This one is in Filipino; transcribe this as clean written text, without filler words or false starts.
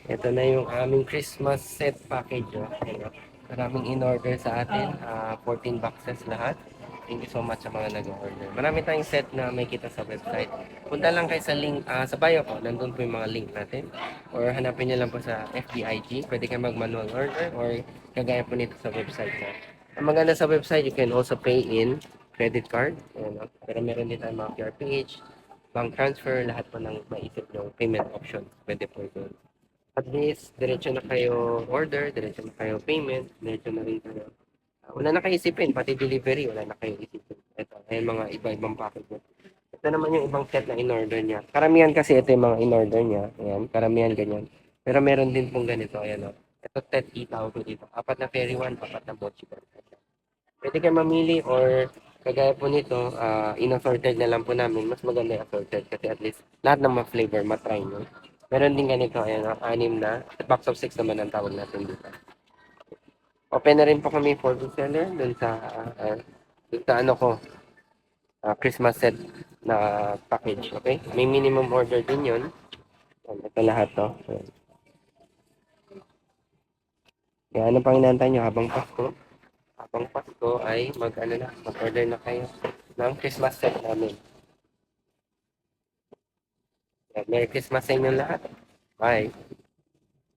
Ito na yung aming Christmas set package. Oh. Ayan, oh. Maraming in-order sa atin. 14 boxes lahat. Thank you so much sa mga nag-order. Marami tayong set na may kita sa website. Punta lang kayo sa link, sa bio ko. Nandun po yung mga link natin. Or hanapin nyo lang po sa FBIG. Pwede kayo mag-manual order or kagaya po nito sa website. Na. Ang maganda sa website, you can also pay in credit card. Ayan, oh. Pero meron din tayong mga QRPH, bank transfer, lahat po ng maisip yung payment options. Pwede po doon. At least, diretso na kayo order, diretso na kayo payment, diretso na rin kayo. Wala na kayo isipin, pati delivery, wala na kayo isipin. Ito, ay mga iba-ibang package. Ito naman yung ibang set na in-order niya. Karamihan kasi ito yung mga in-order niya. Ayan, karamihan ganyan. Pero meron din pong ganito, ayan o. Ito, TED tawag ko dito. Apat na Fairy One, apat na Mochi One. Pwede kayo mamili or kagaya po nito, in-assorted na lang po namin. Mas maganda yung assorted kasi at least lahat ng mga flavor matry nyo. Meron din ganito, ayan, anim na. Box of 6 naman ang tawag natin dito. Open na rin po kami for reseller dun sa ano ko, Christmas set na package, okay? May minimum order din yun. Ayan, ito lahat to. Ayan. Kaya ano pang inaantay nyo habang Pasko? Habang Pasko ay mag-order na kayo ng Christmas set namin. Merry Christmas sa inyo lahat. Bye.